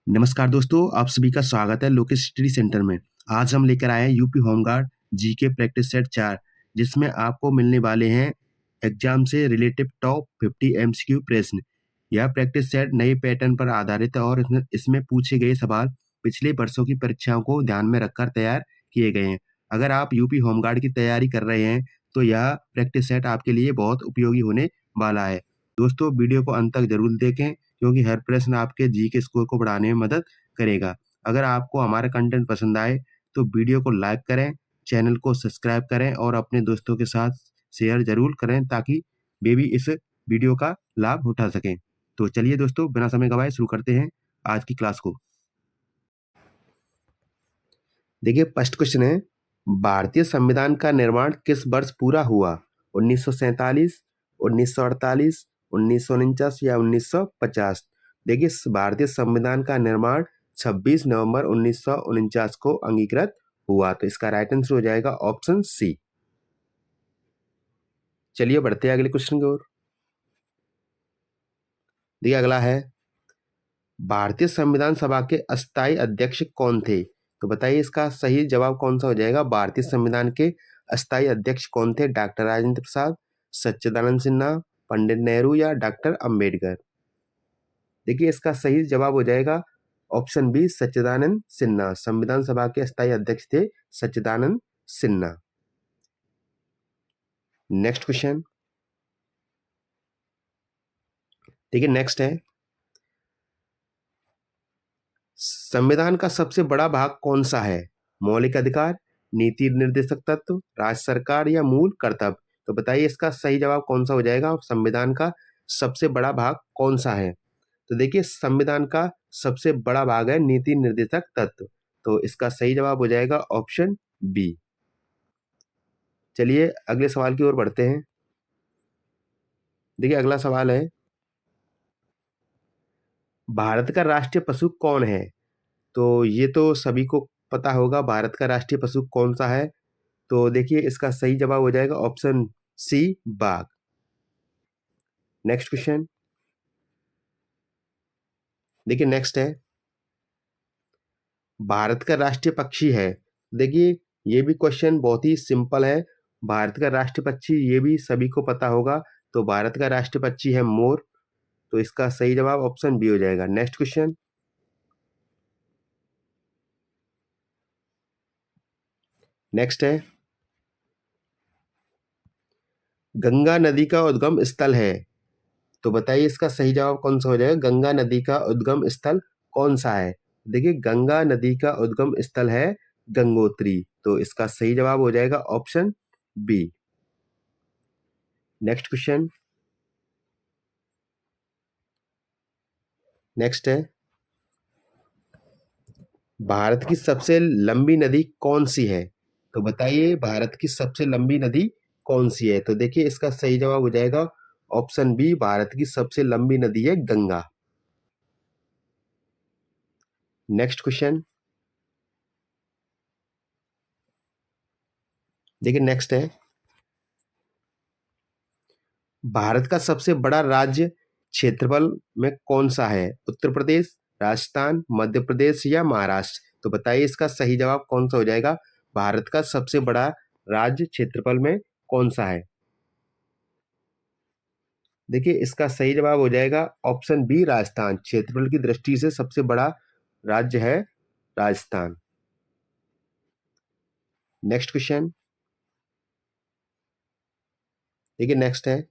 नमस्कार दोस्तों, आप सभी का स्वागत है लोकेश स्टडी सेंटर में। आज हम लेकर आए हैं UP home guard GK practice set 4, जिसमें आपको मिलने वाले हैं एग्जाम से रिलेटिव टॉप 50 एमसीक्यू प्रश्न। यह प्रैक्टिस सेट नए पैटर्न पर आधारित है और इसमें पूछे गए सवाल पिछले वर्षों की परीक्षाओं को ध्यान में रखकर तैयार किए गए हैं। अगर आप यूपी होमगार्ड की तैयारी कर रहे हैं तो यह प्रैक्टिस सेट आपके लिए बहुत उपयोगी होने वाला है। दोस्तों, वीडियो को अंत तक जरूर देखें क्योंकि हर प्रश्न आपके जी के स्कोर को बढ़ाने में मदद करेगा। अगर आपको हमारा कंटेंट पसंद आए तो वीडियो को लाइक करें, चैनल को सब्सक्राइब करें और अपने दोस्तों के साथ शेयर जरूर करें ताकि वे भी इस वीडियो का लाभ उठा सकें। तो चलिए दोस्तों, बिना समय गवाए शुरू करते हैं आज की क्लास को। देखिए, फर्स्ट क्वेश्चन है, भारतीय संविधान का निर्माण किस वर्ष पूरा हुआ? 1947, 1948, 1949 या 1950? देखिए, भारतीय संविधान का निर्माण 26 नवंबर 1949 को अंगीकृत हुआ। तो इसका राइट आंसर हो जाएगा ऑप्शन सी। चलिए बढ़ते हैं अगले क्वेश्चन की ओर। देखिए, अगला है, भारतीय संविधान सभा के अस्थायी अध्यक्ष कौन थे? तो बताइए इसका सही जवाब कौन सा हो जाएगा। भारतीय संविधान के अस्थायी अध्यक्ष कौन थे? डॉक्टर राजेंद्र प्रसाद, सच्चिदानंद सिन्हा, पंडित नेहरू या डॉक्टर अंबेडकर? देखिए, इसका सही जवाब हो जाएगा ऑप्शन बी, सच्चिदानंद सिन्हा। संविधान सभा के अस्थायी अध्यक्ष थे सच्चिदानंद सिन्हा। नेक्स्ट क्वेश्चन, देखिए नेक्स्ट है, संविधान का सबसे बड़ा भाग कौन सा है? मौलिक अधिकार, नीति निर्देशक तत्व, राज्य सरकार या मूल कर्तव्य? तो बताइए इसका सही जवाब कौन सा हो जाएगा। संविधान का सबसे बड़ा भाग कौन सा है? तो देखिए, संविधान का सबसे बड़ा भाग है नीति निर्देशक तत्व। तो इसका सही जवाब हो जाएगा ऑप्शन बी। चलिए अगले सवाल की ओर बढ़ते हैं। देखिए, अगला सवाल है, भारत का राष्ट्रीय पशु कौन है? तो ये तो सभी को पता होगा, भारत का राष्ट्रीय पशु कौन सा है। तो देखिए, इसका सही जवाब हो जाएगा ऑप्शन सी, बाघ। नेक्स्ट क्वेश्चन, देखिए नेक्स्ट है, भारत का राष्ट्रीय पक्षी है। देखिए, ये भी क्वेश्चन बहुत ही सिंपल है। भारत का राष्ट्रीय पक्षी ये भी सभी को पता होगा। तो भारत का राष्ट्रीय पक्षी है मोर। तो इसका सही जवाब ऑप्शन बी हो जाएगा। नेक्स्ट क्वेश्चन, नेक्स्ट है, गंगा नदी का उद्गम स्थल है। तो बताइए इसका सही जवाब कौन सा हो जाएगा। गंगा नदी का उद्गम स्थल कौन सा है? देखिए, गंगा नदी का उद्गम स्थल है गंगोत्री। तो इसका सही जवाब हो जाएगा option B. Next question, next है, भारत की सबसे लंबी नदी कौन सी है? तो बताइए भारत की सबसे लंबी नदी कौन सी है? तो देखिए, इसका सही जवाब हो जाएगा ऑप्शन बी, भारत की सबसे लंबी नदी है गंगा। नेक्स्ट क्वेश्चन, देखिए नेक्स्ट है, भारत का सबसे बड़ा राज्य क्षेत्रफल में कौन सा है? उत्तर प्रदेश, राजस्थान, मध्य प्रदेश या महाराष्ट्र? तो बताइए इसका सही जवाब कौन सा हो जाएगा। भारत का सबसे बड़ा राज्य क्षेत्रफल में कौन सा है? देखिए, इसका सही जवाब हो जाएगा ऑप्शन बी, राजस्थान। क्षेत्रफल की दृष्टि से सबसे बड़ा राज्य है राजस्थान। नेक्स्ट क्वेश्चन, देखिए नेक्स्ट है,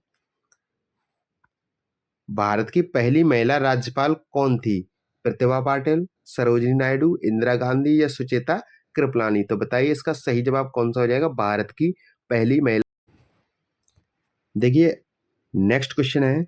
भारत की पहली महिला राज्यपाल कौन थी? प्रतिभा पाटिल, सरोजिनी नायडू, इंदिरा गांधी या सुचेता कृपलानी? तो बताइए इसका सही जवाब कौन सा हो जाएगा। भारत की पहली महिला। देखिए, नेक्स्ट क्वेश्चन है,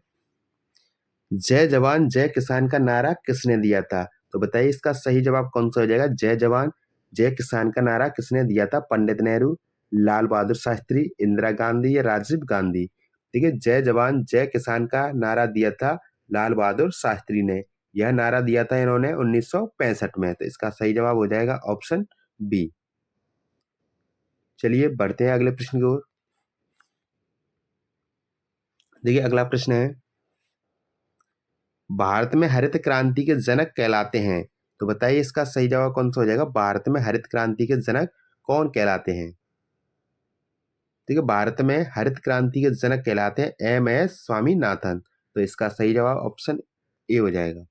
जय जवान जय किसान का नारा किसने दिया था? तो बताइए इसका सही जवाब कौन सा हो जाएगा। जय जवान जय किसान का नारा किसने दिया था? पंडित नेहरू, लाल बहादुर शास्त्री, इंदिरा गांधी या राजीव गांधी? देखिए, जय जवान जय किसान का नारा दिया था लाल बहादुर शास्त्री ने। यह नारा दिया था इन्होंने 1965 में। तो इसका सही जवाब हो जाएगा ऑप्शन बी। चलिए बढ़ते हैं अगले प्रश्न की ओर। देखिए, अगला प्रश्न है, भारत में हरित क्रांति के जनक कहलाते हैं तो बताइए इसका सही जवाब कौन सा हो जाएगा। भारत में हरित क्रांति के जनक कौन कहलाते हैं। ठीक है, भारत में हरित क्रांति के जनक कहलाते हैं एम.एस. स्वामीनाथन। तो इसका सही जवाब ऑप्शन ए हो जाएगा।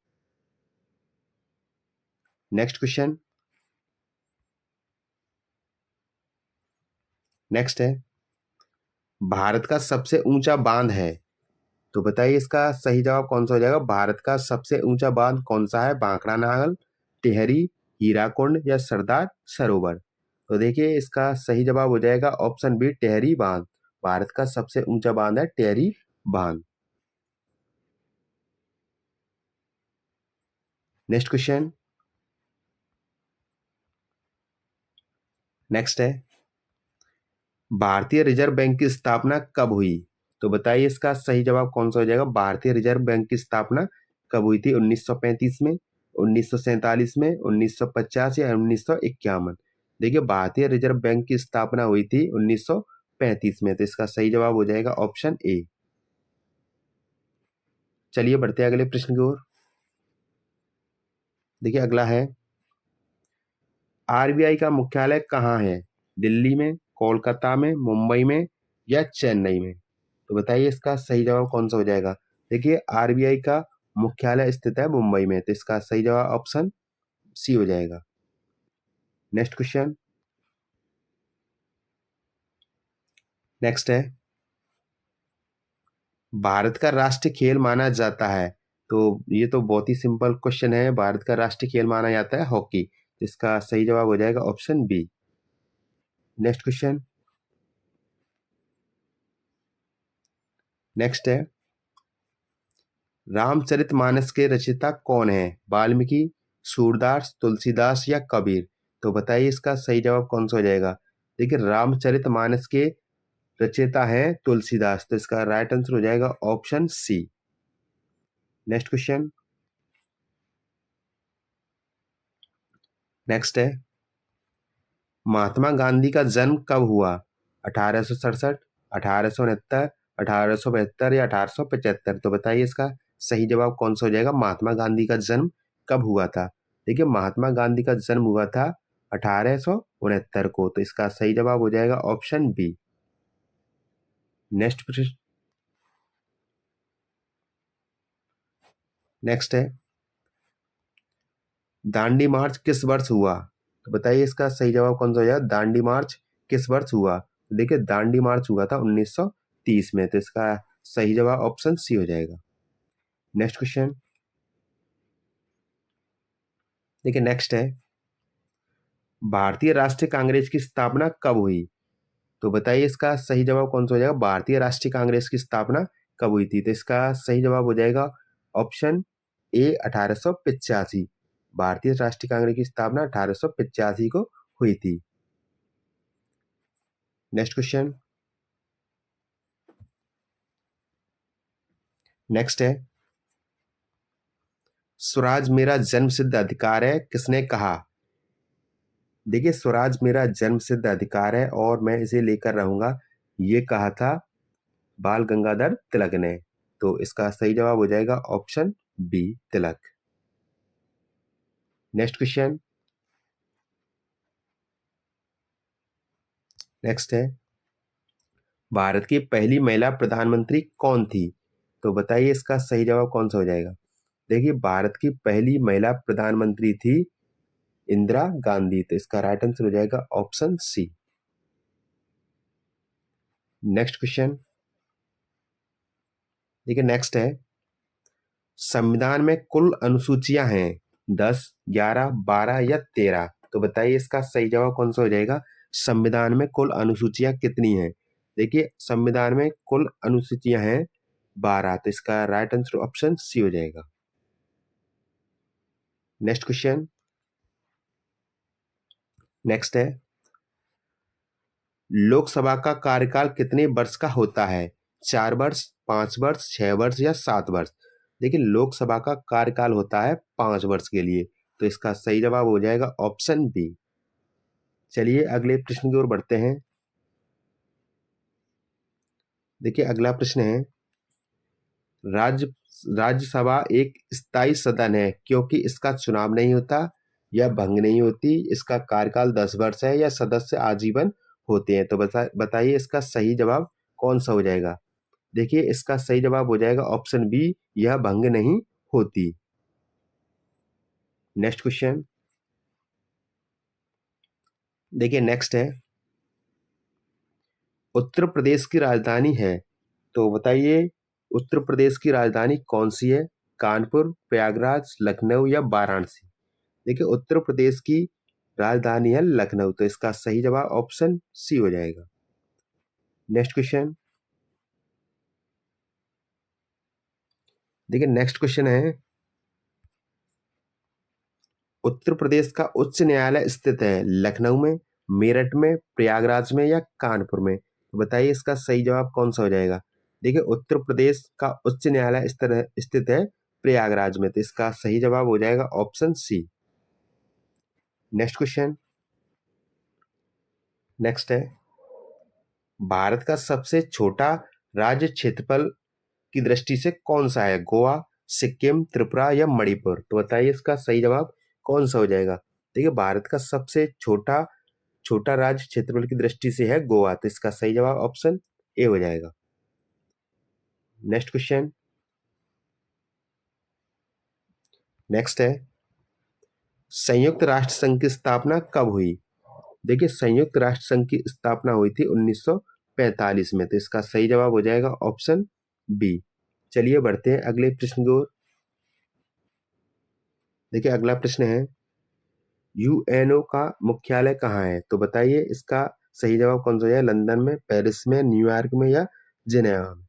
नेक्स्ट क्वेश्चन, नेक्स्ट है, भारत का सबसे ऊंचा बांध है। तो बताइए इसका सही जवाब कौन सा हो जाएगा। भारत का सबसे ऊंचा बांध कौन सा है। भाखड़ा नागल, टिहरी, हीराकुंड या सरदार सरोवर। तो देखिए इसका सही जवाब हो जाएगा ऑप्शन बी, टिहरी बांध। भारत का सबसे ऊंचा बांध है टिहरी बांध। नेक्स्ट क्वेश्चन, नेक्स्ट है, भारतीय रिजर्व बैंक की स्थापना कब हुई। तो बताइए इसका सही जवाब कौन सा हो जाएगा। भारतीय रिजर्व बैंक की स्थापना कब हुई थी। 1935 में, 1947 में, 1950 या 1951। देखिए भारतीय रिजर्व बैंक की स्थापना हुई थी 1935 में। तो इसका सही जवाब हो जाएगा ऑप्शन ए। चलिए बढ़ते हैं अगले प्रश्न की ओर। देखिए अगला है, आरबीआई का मुख्यालय कहाँ है। दिल्ली में, कोलकाता में, मुंबई में या चेन्नई में। तो बताइए इसका सही जवाब कौन सा हो जाएगा। देखिए आरबीआई का मुख्यालय स्थित है मुंबई में। तो इसका सही जवाब ऑप्शन सी हो जाएगा। नेक्स्ट क्वेश्चन, नेक्स्ट है, भारत का राष्ट्रीय खेल माना जाता है। तो ये तो बहुत ही सिंपल क्वेश्चन है। भारत का राष्ट्रीय खेल माना जाता है हॉकी। तो इसका सही जवाब हो जाएगा option B. Next question, next है, रामचरितमानस के रचयिता कौन है। वाल्मीकि, सूरदास, तुलसीदास या कबीर। तो बताइए इसका सही जवाब कौन सा हो जाएगा। देखिए रामचरितमानस के रचयिता है तुलसीदास। तो इसका राइट आंसर हो जाएगा option C. Next question, next है, महात्मा गांधी का जन्म कब हुआ। 1867, 1869, 1872 या 1875। तो बताइए इसका सही जवाब कौन सा हो जाएगा। महात्मा गांधी का जन्म कब हुआ था। देखिए महात्मा गांधी का जन्म हुआ था 1869 को। तो इसका सही जवाब हो जाएगा ऑप्शन बी। नेक्स्ट प्रश्न, नेक्स्ट है, दांडी मार्च किस वर्ष हुआ। तो बताइए इसका सही जवाब कौन सा हो जाएगा। दांडी मार्च किस वर्ष हुआ। तो देखिए दांडी मार्च हुआ था 1930 में। तो इसका सही जवाब ऑप्शन सी हो जाएगा। नेक्स्ट क्वेश्चन, देखिए नेक्स्ट है, भारतीय राष्ट्रीय कांग्रेस की स्थापना कब हुई। तो बताइए इसका सही जवाब कौन सा हो जाएगा। भारतीय राष्ट्रीय कांग्रेस की स्थापना कब हुई थी। तो इसका सही जवाब हो जाएगा ऑप्शन ए, 1885। भारतीय राष्ट्रीय कांग्रेस की स्थापना 1885 को हुई थी। नेक्स्ट क्वेश्चन, नेक्स्ट है, स्वराज मेरा जन्मसिद्ध अधिकार है किसने कहा। देखिए स्वराज मेरा जन्मसिद्ध अधिकार है और मैं इसे लेकर रहूंगा, ये कहा था बाल गंगाधर तिलक ने। तो इसका सही जवाब हो जाएगा ऑप्शन बी, तिलक। नेक्स्ट क्वेश्चन, नेक्स्ट है, भारत की पहली महिला प्रधानमंत्री कौन थी। तो बताइए इसका सही जवाब कौन सा हो जाएगा। देखिए भारत की पहली महिला प्रधानमंत्री थी इंदिरा गांधी। तो इसका राइट आंसर हो जाएगा ऑप्शन सी। नेक्स्ट क्वेश्चन, देखिए नेक्स्ट है, संविधान में कुल अनुसूचियां हैं 10, 11, 12 या 13। तो बताइए इसका सही जवाब कौन सा हो जाएगा। संविधान में कुल अनुसूचियां कितनी हैं। देखिए संविधान में कुल अनुसूचियां हैं 12। तो इसका राइट आंसर ऑप्शन सी हो जाएगा। नेक्स्ट क्वेश्चन, नेक्स्ट है, लोकसभा का कार्यकाल कितने वर्ष का होता है। 4 वर्ष, 5 वर्ष, 6 वर्ष या 7 वर्ष। देखिए लोकसभा का कार्यकाल होता है 5 वर्ष के लिए। तो इसका सही जवाब हो जाएगा ऑप्शन बी। चलिए अगले प्रश्न की ओर बढ़ते हैं। देखिए अगला प्रश्न है, राज्य राज्यसभा एक स्थायी सदन है क्योंकि इसका चुनाव नहीं होता, यह भंग नहीं होती, इसका कार्यकाल 10 वर्ष है, या सदस्य आजीवन होते हैं। तो बताइए इसका सही जवाब कौन सा हो जाएगा। देखिए इसका सही जवाब हो जाएगा ऑप्शन बी, यह भंग नहीं होती। नेक्स्ट क्वेश्चन देखिए, नेक्स्ट है उत्तर प्रदेश की राजधानी है, तो बताइए उत्तर प्रदेश की राजधानी कौन सी है। कानपुर, प्रयागराज, लखनऊ या वाराणसी। देखिए उत्तर प्रदेश की राजधानी है लखनऊ, तो इसका सही जवाब ऑप्शन सी हो जाएगा। नेक्स्ट क्वेश्चन देखिए, नेक्स्ट क्वेश्चन है उत्तर प्रदेश का उच्च न्यायालय स्थित है लखनऊ में, मेरठ में, प्रयागराज में या कानपुर में। तो बताइए इसका सही जवाब कौन सा हो जाएगा। देखिए उत्तर प्रदेश का उच्च न्यायालय स्थित है प्रयागराज में, तो इसका सही जवाब हो जाएगा option C. Next question next है भारत का सबसे छोटा राज्य क्षेत्रफल की दृष्टि से कौन सा है। गोवा, सिक्किम, त्रिपुरा या मणिपुर। तो बताइए इसका सही जवाब कौन सा हो जाएगा। देखिए भारत का सबसे छोटा छोटा राज्य क्षेत्रफल की दृष्टि से है गोवा, तो इसका सही जवाब ऑप्शन ए हो जाएगा। नेक्स्ट क्वेश्चन नेक्स्ट है संयुक्त राष्ट्र संघ की स्थापना कब हुई। देखिए संयुक्त राष्ट्र संघ की स्थापना हुई थी 1945 में, तो इसका सही जवाब हो जाएगा ऑप्शन बी। चलिए बढ़ते हैं अगले प्रश्न की ओर। देखिए अगला प्रश्न है यूएनओ का मुख्यालय कहाँ है। तो बताइए इसका सही जवाब कौन सा है। लंदन में, पेरिस में, न्यूयॉर्क में या जिनेवा में।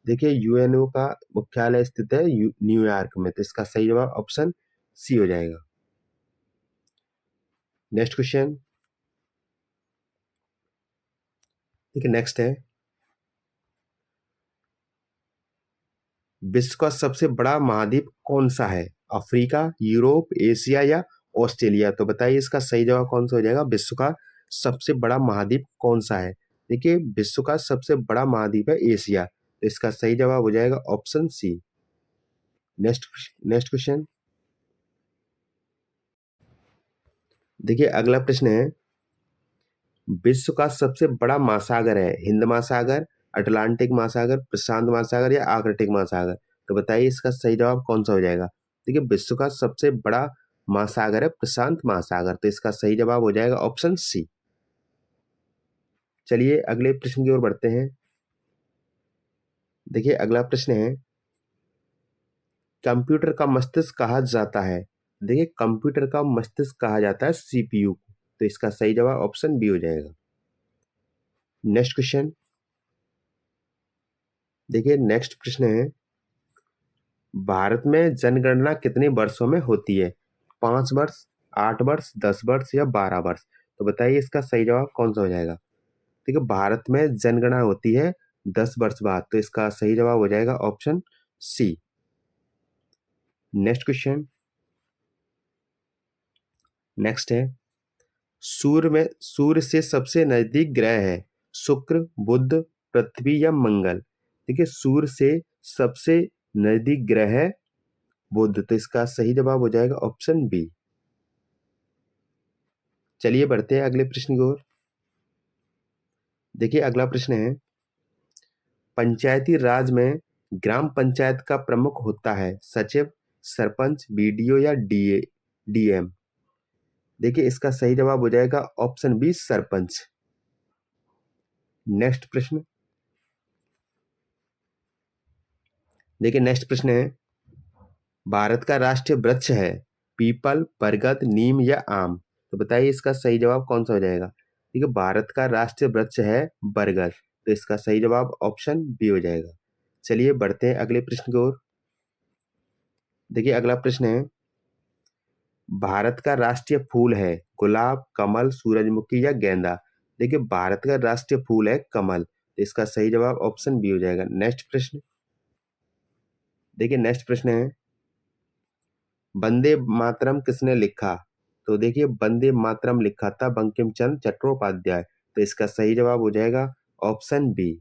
देखिए यूएनओ का मुख्यालय स्थित है न्यूयॉर्क में, तो इसका सही जवाब ऑप्शन सी हो जाएगा। नेक्स्ट क्वेश्चन देखिए, नेक्स्ट है विश्व का सबसे बड़ा महाद्वीप कौन सा है। अफ्रीका, यूरोप, एशिया या ऑस्ट्रेलिया। तो बताइए इसका सही जवाब कौन सा हो जाएगा। विश्व का सबसे बड़ा महाद्वीप कौन सा है। देखिए विश्व का सबसे बड़ा महाद्वीप है एशिया, तो इसका सही जवाब हो जाएगा option C. Next next question देखिए अगला प्रश्न है विश्व का सबसे बड़ा महासागर है हिंद महासागर, अटलांटिक महासागर, प्रशांत महासागर या आर्कटिक महासागर। तो बताइए इसका सही जवाब कौन सा हो जाएगा। देखिए विश्व का सबसे बड़ा महासागर है प्रशांत महासागर, तो इसका सही जवाब हो जाएगा ऑप्शन सी। चलिए अगले प्रश्न की ओर बढ़ते हैं। देखिए अगला प्रश्न है कंप्यूटर का मस्तिष्क कहा जाता है। देखिए कंप्यूटर का मस्तिष्क कहा जाता है सीपीयू को, तो इसका सही जवाब ऑप्शन बी हो जाएगा। नेक्स्ट क्वेश्चन देखिए, नेक्स्ट प्रश्न है भारत में जनगणना कितने वर्षों में होती है। 5 वर्ष, 8 वर्ष, 10 वर्ष या 12 वर्ष। तो बताइए इसका सही जवाब कौन सा हो जाएगा। देखिए भारत में जनगणना होती है 10 वर्ष बाद, तो इसका सही जवाब हो जाएगा option C. Next question next है सूर्य से सबसे नजदीक ग्रह है शुक्र, बुध, पृथ्वी या मंगल। देखिए सूर्य से सबसे नजदीक ग्रह है बुध, तो इसका सही जवाब हो जाएगा ऑप्शन बी। चलिए बढ़ते हैं अगले प्रश्न की ओर। देखिए अगला प्रश्न है पंचायती राज में ग्राम पंचायत का प्रमुख होता है सचिव, सरपंच, बीडीओ या डीएम। देखिए इसका सही जवाब हो जाएगा ऑप्शन बी, सरपंच। नेक्स्ट प्रश्न देखिए, नेक्स्ट प्रश्न है भारत का राष्ट्रीय वृक्ष है पीपल, बरगद, नीम या आम। तो बताइए इसका सही जवाब कौन सा हो जाएगा। देखिए भारत का राष्ट्रीय वृक्ष है बरगद, तो इसका सही जवाब ऑप्शन बी हो जाएगा। चलिए बढ़ते हैं अगले प्रश्न की ओर। देखिए अगला प्रश्न है भारत का राष्ट्रीय फूल है गुलाब, कमल, सूरजमुखी या गेंदा। देखिए भारत का राष्ट्रीय फूल है कमल, तो इसका सही जवाब ऑप्शन बी हो जाएगा। नेक्स्ट प्रश्न देखिए, नेक्स्ट प्रश्न है वंदे मातरम किसने लिखा। तो देखिए वंदे मातरम लिखा था बंकिम चंद्र चट्टोपाध्याय, तो इसका सही जवाब हो जाएगा ऑप्शन बी।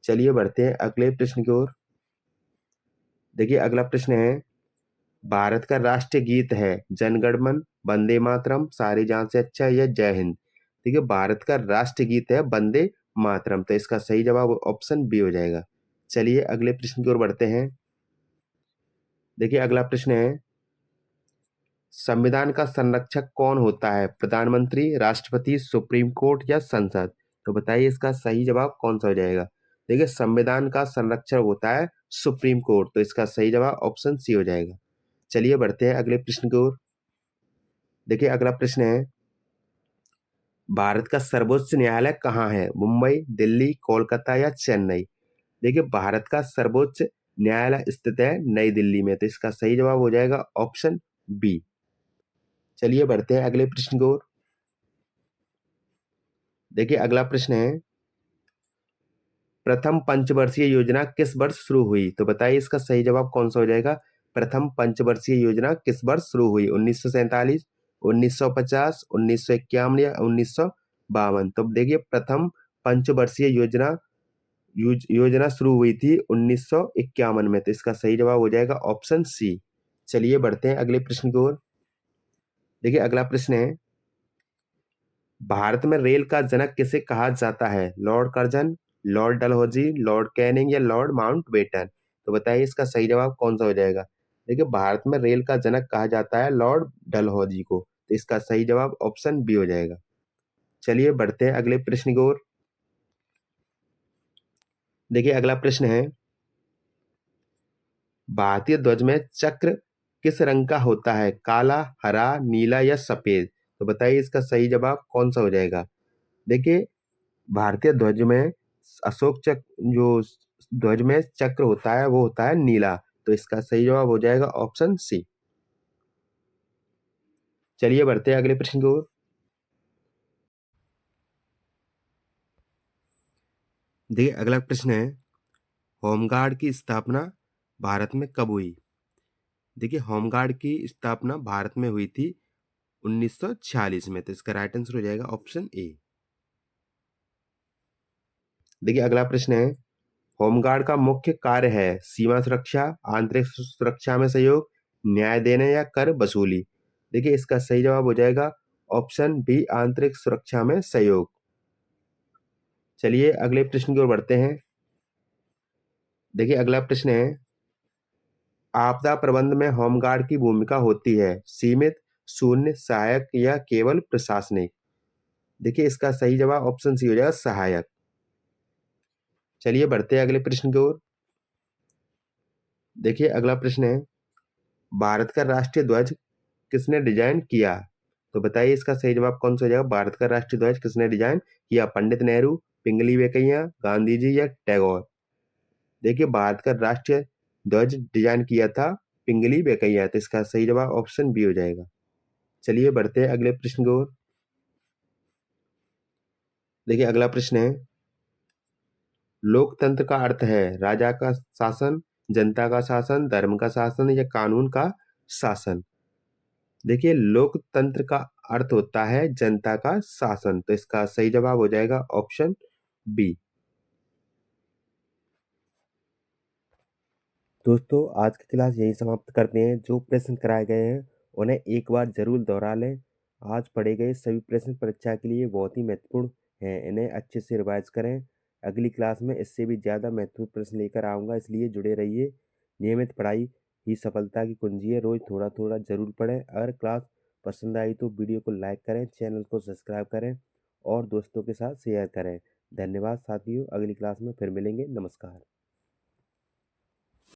चलिए बढ़ते हैं अगले प्रश्न की ओर। देखिए अगला प्रश्न है भारत का राष्ट्रीय गीत है जनगण मन, वंदे मातरम, सारी जान से अच्छा या जय हिंद। देखिए भारत का राष्ट्रीय गीत है वंदे मातरम, तो इसका सही जवाब ऑप्शन बी हो जाएगा। चलिए अगले प्रश्न की ओर बढ़ते हैं। देखिए अगला प्रश्न है, संविधान का संरक्षक कौन होता है? प्रधानमंत्री, राष्ट्रपति, सुप्रीम कोर्ट या संसद? तो बताइए इसका सही जवाब कौन सा हो जाएगा। देखिए संविधान का संरक्षक होता है सुप्रीम कोर्ट, तो इसका सही जवाब ऑप्शन सी हो जाएगा। चलिए बढ़ते हैं अगले प्रश्न की ओर। देखिए अगला प्रश्न है, भारत का सर्वोच्च न्यायालय कहाँ है? मुंबई, दिल्ली, कोलकाता या चेन्नई? देखिए भारत का सर्वोच्च न्यायालय स्थित है नई दिल्ली में, तो इसका सही जवाब हो जाएगा ऑप्शन बी। चलिए बढ़ते हैं अगले प्रश्न की ओर। देखिए अगला प्रश्न है, प्रथम पंचवर्षीय योजना किस वर्ष शुरू हुई? तो बताइए इसका सही जवाब कौन सा हो जाएगा। प्रथम पंचवर्षीय योजना किस वर्ष शुरू हुई? 1947, 1950, 1951 या 1952? तो देखिए प्रथम पंचवर्षीय योजना शुरू हुई थी 1951 में, तो इसका सही जवाब हो जाएगा ऑप्शन सी। चलिए बढ़ते हैं अगले प्रश्न की ओर। देखिए अगला प्रश्न है, भारत में रेल का जनक किसे कहा जाता है? Lord Curzon, Lord Dalhousie, Lord Canning या लॉर्ड माउंटबेटन? तो बताइए इसका सही जवाब कौन सा हो जाएगा। देखिए भारत में रेल का जनक कहा जाता है लॉर्ड डलहौजी को, तो इसका सही जवाब ऑप्शन बी हो जाएगा। चलिए बढ़ते हैं अगले प्रश्न की ओर। देखिए अगला प्रश्न है, भारतीय ध्वज में चक्र किस रंग का होता है? काला, हरा, नीला या सफेद? तो बताइए इसका सही जवाब कौन सा हो जाएगा। देखिए भारतीय ध्वज में अशोक चक्र, जो ध्वज में चक्र होता है वो होता है नीला, तो इसका सही जवाब हो जाएगा ऑप्शन सी। चलिए बढ़ते हैं अगले प्रश्न की ओर। देखिए अगला प्रश्न है, होमगार्ड की स्थापना भारत में कब हुई? देखिए होमगार्ड की स्थापना भारत में हुई थी 1946 में, तो इसका राइट आंसर हो जाएगा ऑप्शन ए। देखिए अगला प्रश्न है, होमगार्ड का मुख्य कार्य है सीमा सुरक्षा, आंतरिक सुरक्षा में सहयोग, न्याय देने या कर वसूली? देखिए इसका सही जवाब हो जाएगा ऑप्शन बी, आंतरिक सुरक्षा में सहयोग। चलिए अगले प्रश्न की ओर बढ़ते हैं। देखिए अगला प्रश्न है, आपदा प्रबंधन में होमगार्ड की भूमिका होती है सीमित, शून्य, सहायक या केवल प्रशासनिक? देखिए इसका सही जवाब ऑप्शन सी हो जाएगा सहायक। चलिए बढ़ते हैं अगले प्रश्न की ओर। देखिए अगला प्रश्न है, भारत का राष्ट्रीय ध्वज किसने डिजाइन किया? तो बताइए इसका सही जवाब कौन सा हो जाएगा। भारत का राष्ट्रीय ध्वज किसने डिजाइन किया? पंडित नेहरू, पिंगली वेंकैया, गांधी जी या टैगोर? देखिए भारत का राष्ट्रीय ध्वज डिजाइन किया था पिंगली वेंकैया, तो इसका सही जवाब ऑप्शन बी हो जाएगा। चलिए बढ़ते हैं अगले प्रश्न की ओर। देखिए अगला प्रश्न है, लोकतंत्र का अर्थ है राजा का शासन, जनता का शासन, धर्म का शासन या कानून का शासन? देखिए लोकतंत्र का अर्थ होता है जनता का शासन, तो इसका सही जवाब हो जाएगा ऑप्शन बी। दोस्तों आज की क्लास यही समाप्त करते हैं। जो प्रश्न कराए गए हैं उन्हें एक बार जरूर दोहरा लें। आज पढ़े गए सभी प्रश्न परीक्षा के लिए बहुत ही महत्वपूर्ण हैं, इन्हें अच्छे से रिवाइज करें। अगली क्लास में इससे भी ज़्यादा महत्वपूर्ण प्रश्न लेकर आऊँगा, इसलिए जुड़े रहिए। नियमित पढ़ाई ही सफलता की कुंजी है। रोज़ थोड़ा थोड़ा जरूर पढ़ें। अगर क्लास पसंद आई तो वीडियो को लाइक करें, चैनल को सब्सक्राइब करें और दोस्तों के साथ शेयर करें। धन्यवाद साथियों, अगली क्लास में फिर मिलेंगे। नमस्कार।